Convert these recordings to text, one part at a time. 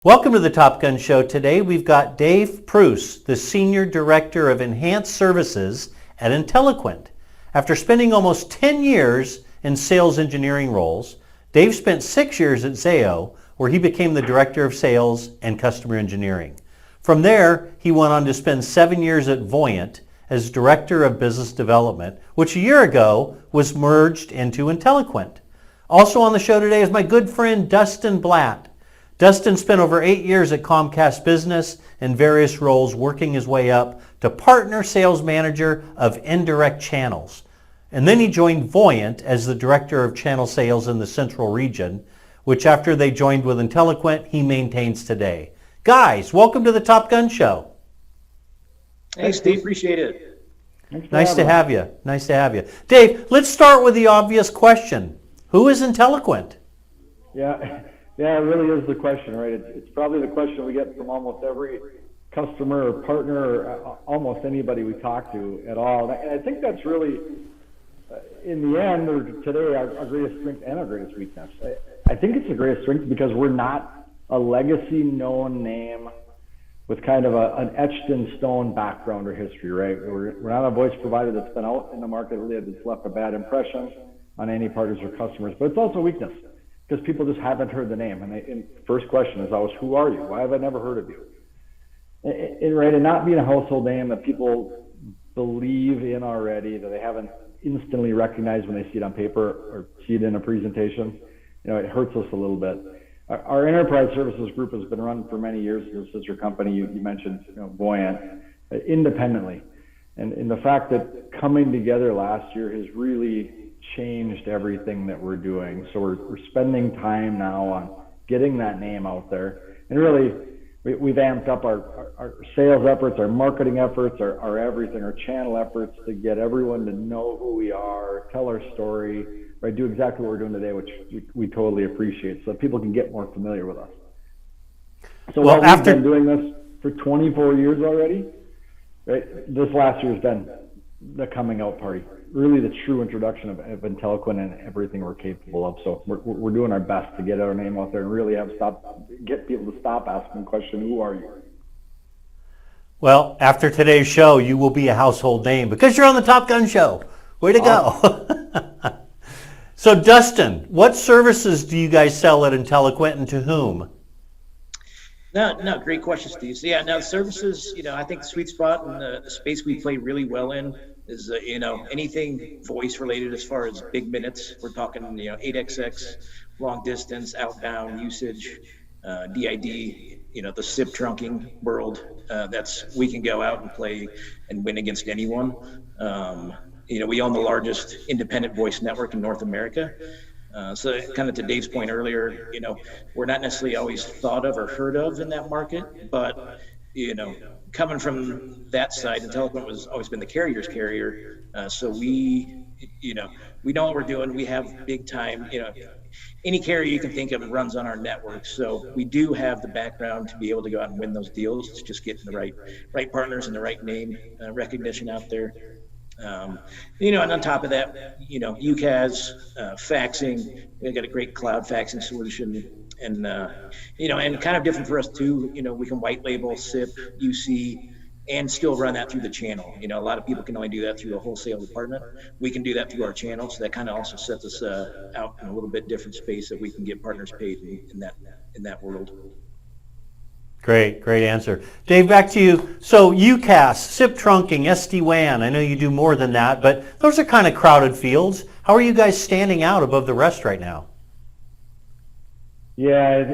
Welcome to the Top Gun Show. Today we've got Dave Pruse, the Senior Director of Enhanced Services at Inteliquent. After spending almost 10 years in sales engineering roles, Dave spent 6 years at Zayo, where he became the Director of Sales and Customer Engineering. From there, he went on to spend 7 years at Voyant as Director of Business Development, which a year ago was merged into Inteliquent. Also on the show today is my good friend Dustin Bladt. Dustin spent over 8 years at Comcast Business in various roles, working his way up to Partner Sales Manager of Indirect Channels. And then he joined Voyant as the Director of Channel Sales in the Central Region, which after they joined with Inteliquent, he maintains today. Guys, welcome to the Top Gun Show. Hey, Steve, appreciate it. Nice to have you. Nice to have you. Dave, let's start with the obvious question. Who is Inteliquent? Yeah, it really is the question, right? It's probably the question we get from almost every customer or partner or almost anybody we talk to at all. And I think that's really, in the end, or today, our greatest strength and our greatest weakness. I think it's the greatest strength because we're not a legacy known name with kind of an etched in stone background or history, right? We're not a voice provider that's been out in the market really that's left a bad impression on any partners or customers, but it's also a weakness, because people just haven't heard the name. And first question is always, who are you? Why have I never heard of you? And not being a household name that people believe in already, that they haven't instantly recognized when they see it on paper or see it in a presentation, it hurts us a little bit. Our enterprise services group has been run for many years, your sister company, you mentioned, Voyant, independently. And the fact that coming together last year has really changed everything that we're doing. So we're spending time now on getting that name out there, and really we've amped up our sales efforts, our marketing efforts, our everything, our channel efforts to get everyone to know who we are, tell our story, right? Do exactly what we're doing today, which we totally appreciate, so that people can get more familiar with us. So while we've been doing this for 24 years already, right? This last year has been the coming out party, really the true introduction of Inteliquent and everything we're capable of. So we're doing our best to get our name out there and really get people to stop asking the question, who are you? Well, after today's show, you will be a household name because you're on the Top Gun Show. Way to go. So Dustin, what services do you guys sell at Inteliquent and to whom? No, great question, Steve. So yeah, now services, I think the sweet spot and the space we play really well in is, anything voice related as far as big minutes. We're talking, 8XX, long distance, outbound usage, DID, the SIP trunking world. We can go out and play and win against anyone. We own the largest independent voice network in North America. So kind of to Dave's point earlier, we're not necessarily always thought of or heard of in that market, but, coming from that side, Inteliquent was always been the carrier's carrier. So we know what we're doing. We have big time, any carrier you can think of runs on our network. So we do have the background to be able to go out and win those deals. It's just getting the right partners and the right name recognition out there. And on top of that, UCaaS, faxing, we've got a great cloud faxing solution, and and kind of different for us too. We can white label SIP, UC, and still run that through the channel. A lot of people can only do that through a wholesale department. We can do that through our channel, so that kind of also sets us out in a little bit different space that we can get partners paid in that world. Great answer. Dave, back to you. So UCaaS, SIP trunking, SD-WAN, I know you do more than that, but those are kind of crowded fields. How are you guys standing out above the rest right now? Yeah,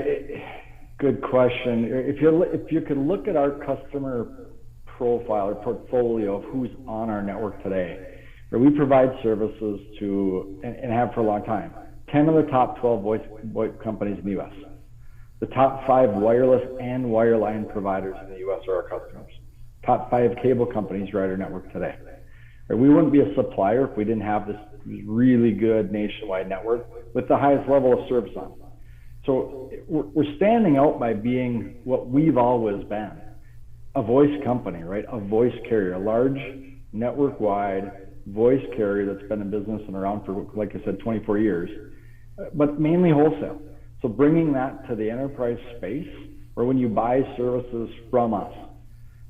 good question. If you could look at our customer profile or portfolio of who's on our network today, where we provide services to, and have for a long time, 10 of the top 12 voice companies in the U.S. The top 5 wireless and wireline providers in the U.S. are our customers. Top 5 cable companies ride our network today. We wouldn't be a supplier if we didn't have this really good nationwide network with the highest level of service on. So we're standing out by being what we've always been, a voice company, right? A voice carrier, a large network-wide voice carrier that's been in business and around for, like I said, 24 years, but mainly wholesale. So bringing that to the enterprise space where when you buy services from us,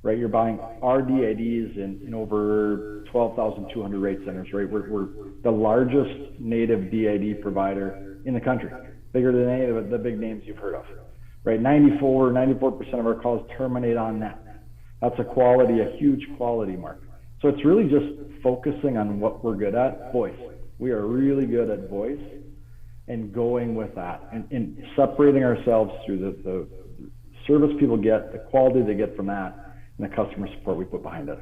right, you're buying our DIDs in over 12,200 rate centers, right? We're the largest native DID provider in the country, bigger than any of the big names you've heard of, right? 94% of our calls terminate on net. That's a huge quality mark. So it's really just focusing on what we're good at, voice. We are really good at voice and going with that and separating ourselves through the service people get, the quality they get from that, and the customer support we put behind it.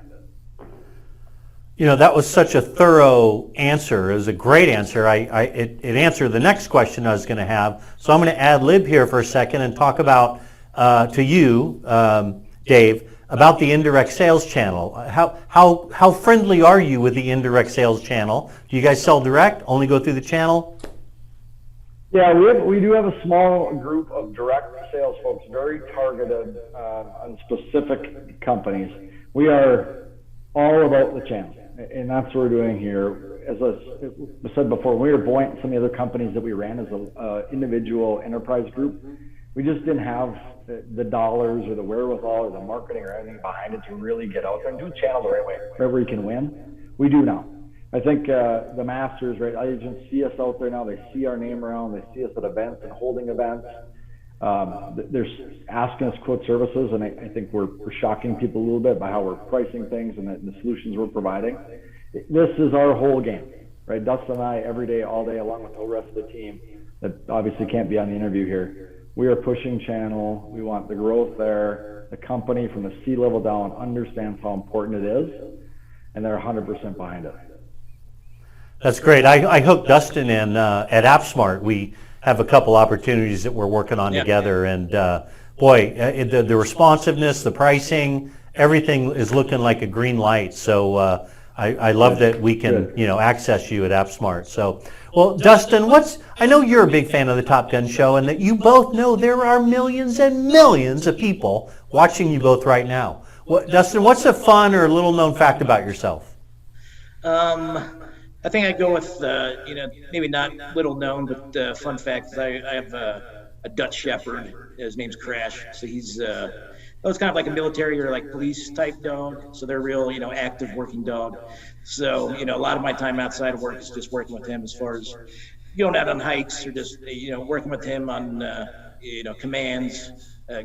You know, that was such a thorough answer. It was a great answer. It answered the next question I was going to have. So I'm going to ad lib here for a second and talk about, to you, Dave, about the indirect sales channel. How friendly are you with the indirect sales channel? Do you guys sell direct, only go through the channel? Yeah, we do have a small group of direct sales folks, very targeted on specific companies. We are all about the channel, and that's what we're doing here. As I said before, we were buoyant. Some of the other companies that we ran as an individual enterprise group, we just didn't have the dollars or the wherewithal or the marketing or anything behind it to really get out there and do channel the right way, wherever we can win. We do now. I think the masters, right, agents see us out there now. They see our name around. They see us at events and holding events. They're asking us quote services, and I think we're shocking people a little bit by how we're pricing things and the solutions we're providing. This is our whole game, right? Dustin and I, every day, all day, along with the whole rest of the team that obviously can't be on the interview here. We are pushing channel. We want the growth there. The company from the C-level down understands how important it is, and they're 100% behind it. That's great. I hooked Dustin in at Appsmart. We have a couple opportunities that we're working on together, and boy, the responsiveness, the pricing, everything is looking like a green light. So I love that we can access you at Appsmart. So, well, Dustin, I know you're a big fan of the Top Gun Show, and that you both know there are millions and millions of people watching you both right now. Dustin, what's a fun or little known fact about yourself? I think I go with, maybe not little known, but fun fact. I have a Dutch Shepherd. His name's Crash. So he's it's kind of like a military or like police type dog. So they're real, active working dog. So, a lot of my time outside of work is just working with him as far as going out on hikes or just, working with him on, commands,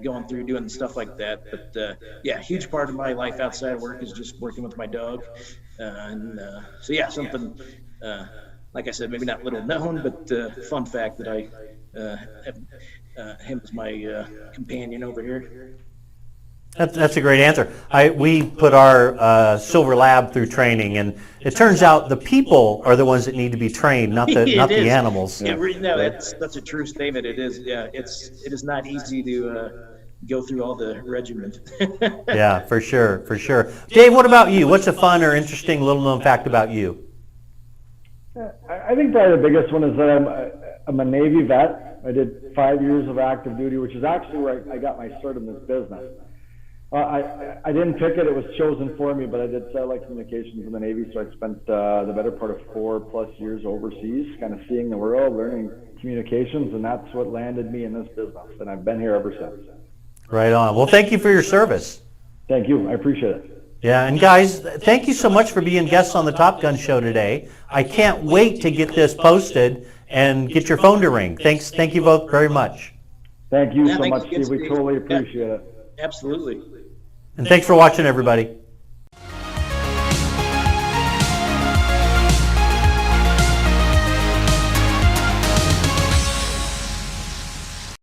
going through doing stuff like that. But a huge part of my life outside of work is just working with my dog. Something, like I said, maybe not little known, but fun fact that I have him as my companion over here. That's a great answer. We put our Silver Lab through training, and it turns out the people are the ones that need to be trained, not the animals. That's a true statement. It is. Yeah, it is not easy to go through all the regimen. Yeah, for sure. Dave, what about you? What's a fun or interesting little known fact about you? I think probably the biggest one is that I'm a Navy vet. I did 5 years of active duty, which is actually where I got my start in this business. I didn't pick it; it was chosen for me. But I did satellite communications in the Navy, so I spent the better part of 4+ years overseas, kind of seeing the world, learning communications, and that's what landed me in this business. And I've been here ever since. Right on. Well, thank you for your service. Thank you. I appreciate it. Yeah, and guys, thank you so much for being guests on the Top Gun Show today. I can't wait to get this posted and get your phone to ring. Thank you both very much. Thank you so much, Steve. We totally appreciate it. Absolutely. And thanks for watching, everybody.